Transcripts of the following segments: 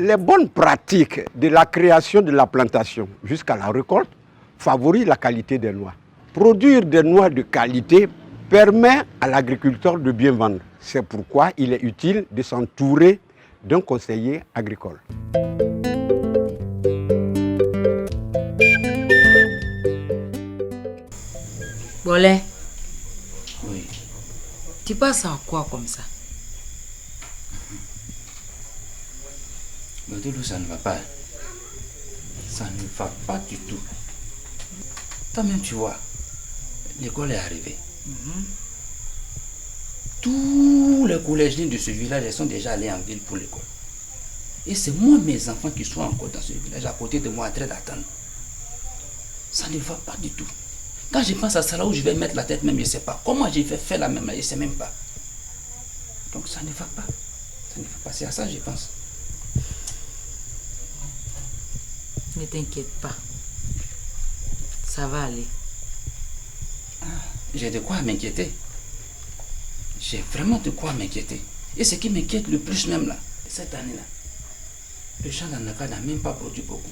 Les bonnes pratiques de la création de la plantation jusqu'à la récolte favorisent la qualité des noix. Produire des noix de qualité permet à l'agriculteur de bien vendre. C'est pourquoi il est utile de s'entourer d'un conseiller agricole. Bolé. Oui. Tu passes à quoi comme ça? Mais Doudou, ça ne va pas. Ça ne va pas du tout. Toi-même, tu vois, l'école est arrivée. Tous les collégiens de ce village sont déjà allés en ville pour l'école. Et c'est moi, mes enfants, qui sont encore dans ce village, à côté de moi, en train d'attendre. Ça ne va pas du tout. Quand je pense à ça, là où je vais mettre la tête, même je ne sais pas. Comment je vais faire la même, je ne sais même pas. Donc ça ne va pas. Ça ne va pas. C'est à ça que je pense. Ne t'inquiète pas. Ça va aller. J'ai de quoi m'inquiéter. J'ai vraiment de quoi m'inquiéter. Et ce qui m'inquiète le plus même là, cette année-là, le champ d'Anaka n'a même pas produit beaucoup.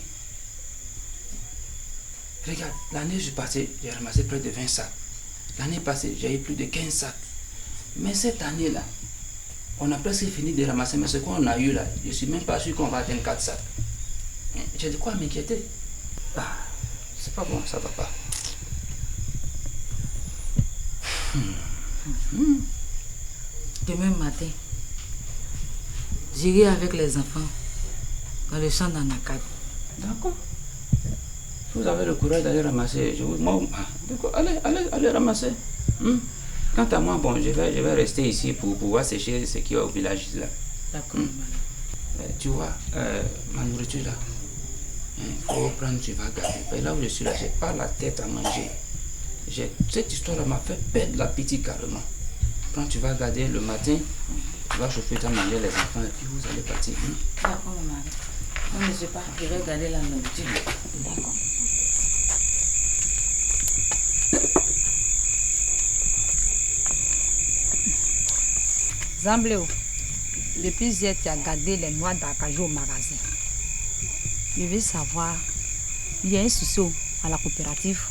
Regarde, l'année passée, j'ai ramassé près de 20 sacs. L'année passée, j'ai eu plus de 15 sacs. Mais cette année-là, on a presque fini de ramasser, mais ce qu'on a eu là, je ne suis même pas sûr qu'on va atteindre 4 sacs. J'ai de quoi m'inquiéter. Ah, c'est pas bon, ça va pas. Demain matin, j'irai avec les enfants dans le champ d'Anakad. D'accord. Si vous avez le courage d'aller ramasser, allez ramasser. Quant à moi, bon, je vais rester ici pour pouvoir sécher ce qu'il y a au village là. D'accord. Tu vois, ma nourriture là, faut prendre, tu vas garder. Et là où je suis là, j'ai pas la tête à manger. Cette histoire-là m'a fait perdre l'appétit carrément. Quand tu vas garder le matin, tu vas chauffer, tu vas manger les enfants et puis vous allez partir. D'accord, maman. Non, je ne sais pas, je vais garder la nourriture. D'accord. Zambléo, depuis hier, tu as gardé les noix d'acajou au magasin. Je veux savoir, il y a un souci à la coopérative.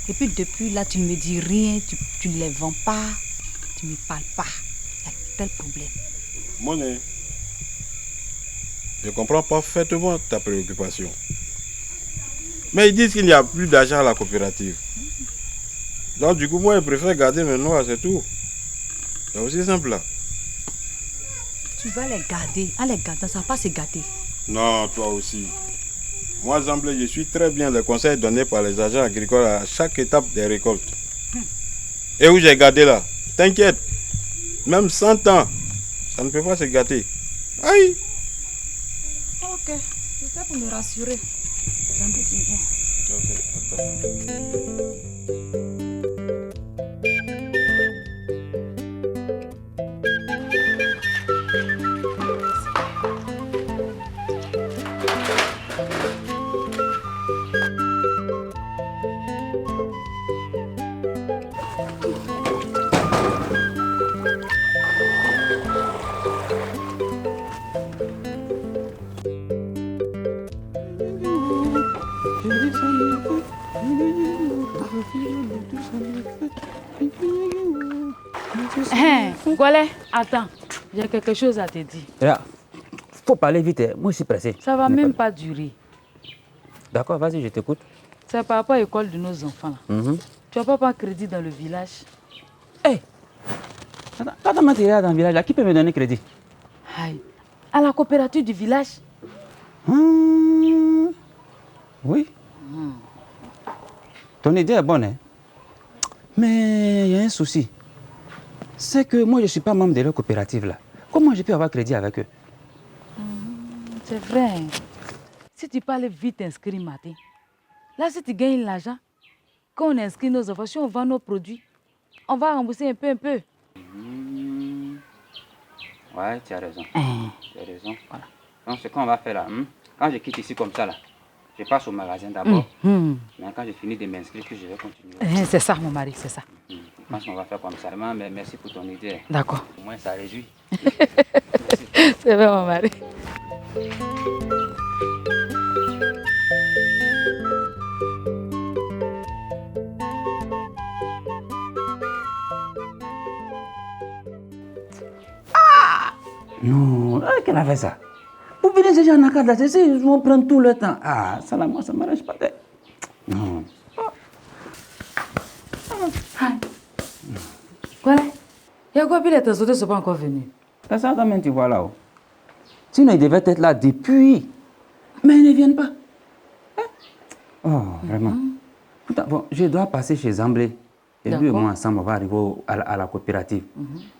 Et puis depuis là, tu ne me dis rien, tu ne les vends pas, tu ne me parles pas. Il y a tel problème. Monet, je comprends parfaitement ta préoccupation. Mais ils disent qu'il n'y a plus d'argent à la coopérative. Donc du coup, moi, je préfère garder mes noix, c'est tout. C'est aussi simple là. Tu vas les garder. En les gardant, ça ne va pas se gâter. Non, toi aussi. Moi, Zamblé, je suis très bien les conseils donnés par les agents agricoles à chaque étape des récoltes. Et où j'ai gardé là, t'inquiète, même 100 ans, ça ne peut pas se gâter. Aïe! Ok, c'est pour me rassurer. Zamblé, tu viens. Golé, attends, j'ai quelque chose à te dire. Là, faut parler vite, moi je suis pressé. Ça va même pas durer. D'accord, vas-y, je t'écoute. C'est par rapport à l'école de nos enfants. Tu n'as pas crédit dans le village. Hé, quand tu es dans le village, là, qui peut me donner crédit? Aïe, à la coopérative du village. Oui. Ton idée est bonne, hein? Mais il y a un souci. C'est que moi, je ne suis pas membre de leur coopérative là. Comment je peux avoir crédit avec eux? C'est vrai. Hein. Si tu parles vite inscrit matin, là, si tu gagnes l'argent, quand on inscrit nos enfants, si on vend nos produits, on va rembourser un peu. Ouais, tu as raison. Tu as raison. Voilà. Donc, ce qu'on va faire là, quand je quitte ici comme ça, là, je passe au magasin d'abord. Mais quand j'ai fini de m'inscrire, je vais continuer. C'est ça, mon mari, c'est ça. Je pense qu'on va faire comme ça. Mais merci pour ton idée. D'accord. Au moins, ça réjouit. C'est vrai, mon mari. Non, qu'elle a fait ça. Vous venez déjà en accord là, ils vont prendre tout le temps. Ah, ça là, moi, ça ne m'arrange pas. Non. Voilà. Il y a quoi, puis les autres ne sont pas encore venus. C'est ça, quand même, tu vois là-haut. Sinon, ils devaient être là depuis. Mais ils ne viennent pas. Hein? Oh, vraiment. Putain, bon, je dois passer chez Zamblé. Et lui et moi, ensemble, on va arriver à la coopérative.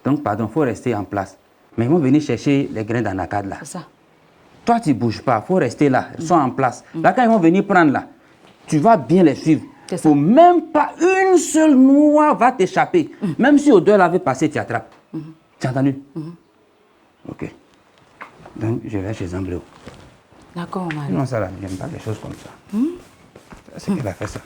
Donc, pardon, il faut rester en place. Mais ils vont venir chercher les grains d'anacade là. C'est ça. Toi, tu ne bouges pas, il faut rester là. Ils sont en place. Là, quand ils vont venir prendre là, tu vas bien les suivre. Il ne faut même pas une seule noix va t'échapper. Même si odeur l'avait passé, tu attrapes. Tu as entendu? Ok. Donc, je vais chez Zamblé. D'accord, mon mari. Non, ça là, j'aime pas les choses comme ça. C'est qu'elle a fait ça.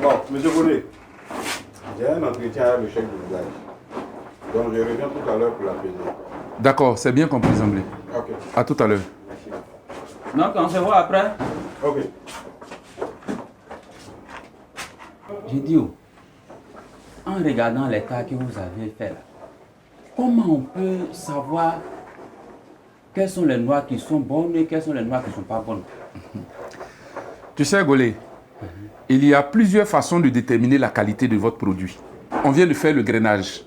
Bon, monsieur Bonnet, j'ai un entretien avec le chef du village. Donc je reviens tout à l'heure pour la payer. D'accord, c'est bien compris, Zamblé. Ok. À tout à l'heure. Donc, on se voit après. Ok. J'ai dit, en regardant les cas que vous avez fait là, comment on peut savoir quelles sont les noix qui sont bonnes et quelles sont les noix qui ne sont pas bonnes? Tu sais, Golé, il y a plusieurs façons de déterminer la qualité de votre produit. On vient de faire le grainage.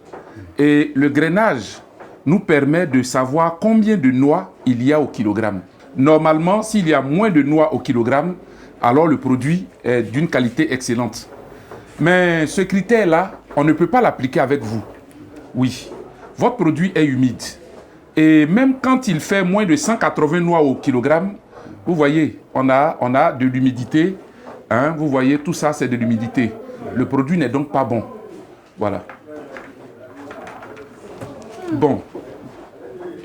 Et le grainage nous permet de savoir combien de noix il y a au kilogramme. Normalement, s'il y a moins de noix au kilogramme, alors le produit est d'une qualité excellente. Mais ce critère-là, on ne peut pas l'appliquer avec vous. Oui, votre produit est humide. Et même quand il fait moins de 180 noix au kilogramme, vous voyez, on a de l'humidité. Hein, vous voyez, tout ça, c'est de l'humidité. Le produit n'est donc pas bon. Voilà. Bon.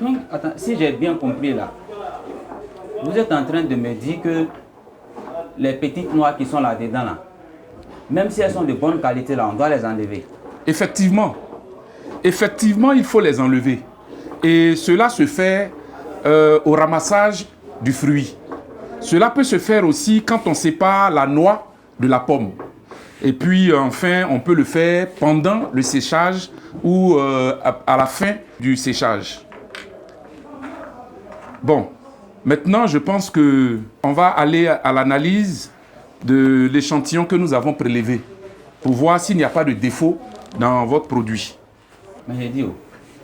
Donc, attends, si j'ai bien compris là, vous êtes en train de me dire que les petites noix qui sont là-dedans, là, même si elles sont de bonne qualité, là, on doit les enlever. Effectivement. effectivement, il faut les enlever. Et cela se fait au ramassage du fruit. Cela peut se faire aussi quand on sépare la noix de la pomme. Et puis, enfin, on peut le faire pendant le séchage ou à la fin du séchage. Bon, maintenant, je pense qu'on va aller à l'analyse de l'échantillon que nous avons prélevé pour voir s'il n'y a pas de défaut dans votre produit. Mais Dio,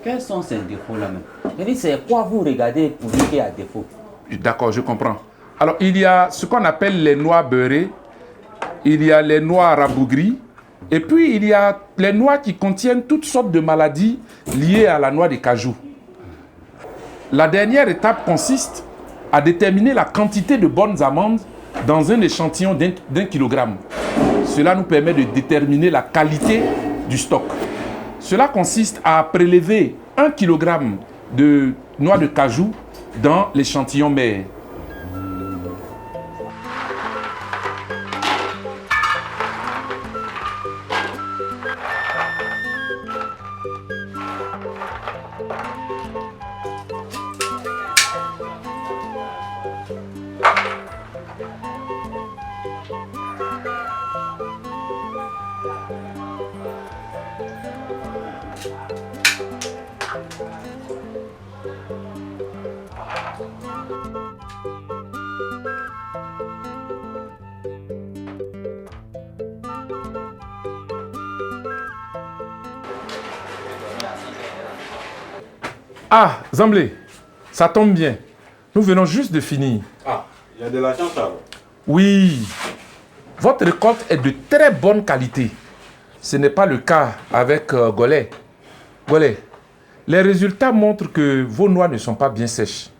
quels sont ces défauts-là même? C'est quoi vous regardez pour dire qu'il y a défaut? D'accord, je comprends. Alors, il y a ce qu'on appelle les noix beurrées, il y a les noix rabougries, et puis il y a les noix qui contiennent toutes sortes de maladies liées à la noix de cajou. La dernière étape consiste à déterminer la quantité de bonnes amandes dans un échantillon d'1 kilogramme. Cela nous permet de déterminer la qualité du stock. Cela consiste à prélever 1 kilogramme de noix de cajou dans l'échantillon mère. Ah, Zamblé, ça tombe bien. Nous venons juste de finir. Ah, il y a de la chance alors. Oui, votre récolte est de très bonne qualité. Ce n'est pas le cas avec Golet. Golet, les résultats montrent que vos noix ne sont pas bien sèches.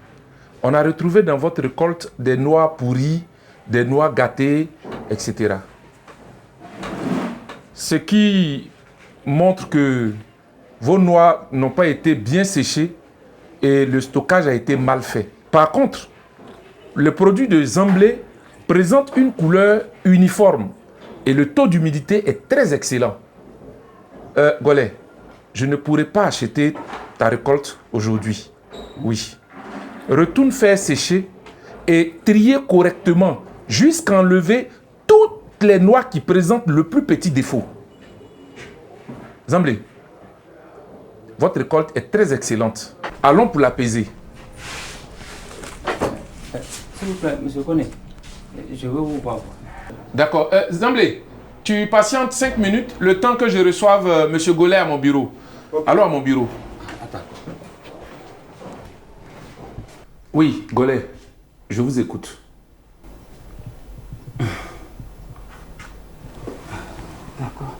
On a retrouvé dans votre récolte des noix pourries, des noix gâtées, etc. Ce qui montre que vos noix n'ont pas été bien séchées et le stockage a été mal fait. Par contre, le produit de Zamblé présente une couleur uniforme et le taux d'humidité est très excellent. Golet, je ne pourrai pas acheter ta récolte aujourd'hui. Oui. Retourne faire sécher et trier correctement jusqu'à enlever toutes les noix qui présentent le plus petit défaut. Zamblé, votre récolte est très excellente. Allons pour la peser. S'il vous plaît, monsieur Koné, je veux vous voir. D'accord. Zamblé, tu patientes 5 minutes, le temps que je reçoive monsieur Golet à mon bureau. Okay. Allons à mon bureau. Attends. Oui, Golet, je vous écoute. D'accord.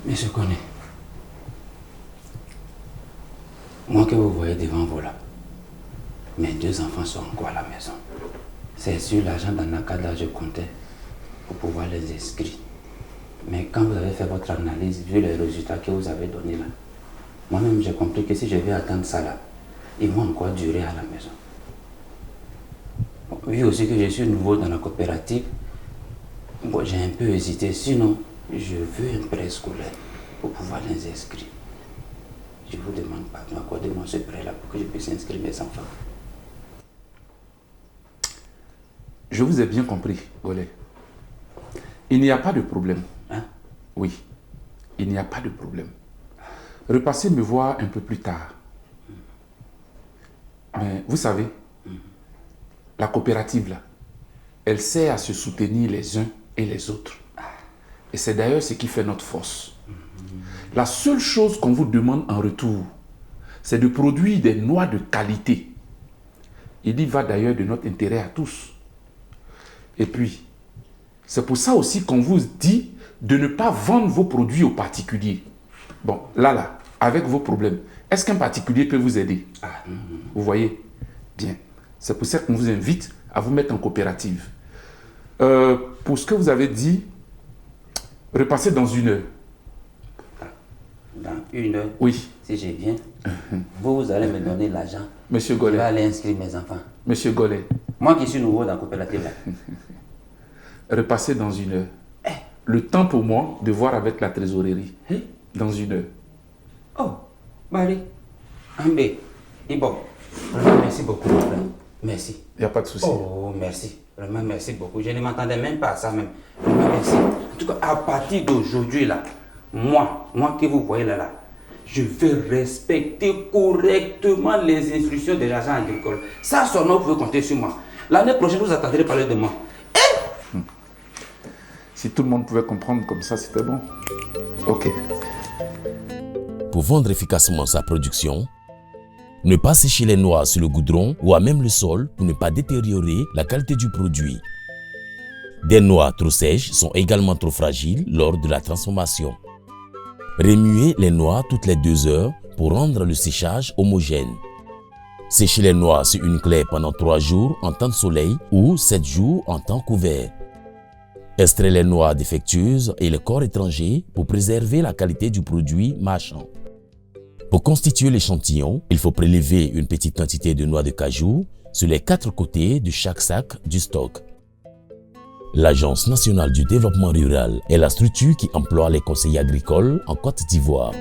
Monsieur Koné, moi que vous voyez devant vous là, mes 2 enfants sont encore à la maison. C'est sur l'argent dans la cadre je comptais pour pouvoir les inscrire. Mais quand vous avez fait votre analyse, vu les résultats que vous avez donnés là, moi-même j'ai compris que si je vais attendre ça là, ils vont encore durer à la maison. Vu aussi que je suis nouveau dans la coopérative, bon, j'ai un peu hésité. Sinon, je veux un prêt scolaire pour pouvoir les inscrire. Je vous demande pardon, accordez-moi ce prêt-là pour que je puisse inscrire mes enfants. Je vous ai bien compris, Golet. Il n'y a pas de problème. Hein? Oui, il n'y a pas de problème. Repassez me voir un peu plus tard. Mais vous savez, la coopérative là, elle sert à se soutenir les uns et les autres. Et c'est d'ailleurs ce qui fait notre force. La seule chose qu'on vous demande en retour, c'est de produire des noix de qualité. Il y va d'ailleurs de notre intérêt à tous. Et puis, c'est pour ça aussi qu'on vous dit de ne pas vendre vos produits aux particuliers. Bon, là, avec vos problèmes, est-ce qu'un particulier peut vous aider? Vous voyez? Bien. C'est pour ça qu'on vous invite à vous mettre en coopérative. Pour ce que vous avez dit, repassez dans 1 heure. Dans 1 heure? Oui. Si je viens, vous allez me donner l'argent. Monsieur Golet. Je vais aller inscrire mes enfants. Monsieur Golet. Moi qui suis nouveau dans la coopérative là. Repassez dans 1 heure. Le temps pour moi de voir avec la trésorerie. Dans 1 heure. Oh, Marie, Ambé, Ibo, vraiment merci beaucoup. Merci. Il n'y a pas de souci. Oh, merci. Vraiment merci beaucoup. Je ne m'attendais même pas à ça même. Vraiment merci. En tout cas, à partir d'aujourd'hui là, moi que vous voyez là, je vais respecter correctement les instructions des agents agricoles. Ça seulement, vous pouvez compter sur moi. L'année prochaine, vous attendrez parler de moi. Si tout le monde pouvait comprendre comme ça, c'était bon. Ok. Pour vendre efficacement sa production, ne pas sécher les noix sur le goudron ou à même le sol pour ne pas détériorer la qualité du produit. Des noix trop sèches sont également trop fragiles lors de la transformation. Remuez les noix toutes les 2 heures pour rendre le séchage homogène. Séchez les noix sur une clé pendant 3 jours en temps de soleil ou 7 jours en temps couvert. Extrait les noix défectueuses et le corps étranger pour préserver la qualité du produit marchand. Pour constituer l'échantillon, il faut prélever une petite quantité de noix de cajou sur les 4 côtés de chaque sac du stock. L'Agence nationale du développement rural est la structure qui emploie les conseillers agricoles en Côte d'Ivoire.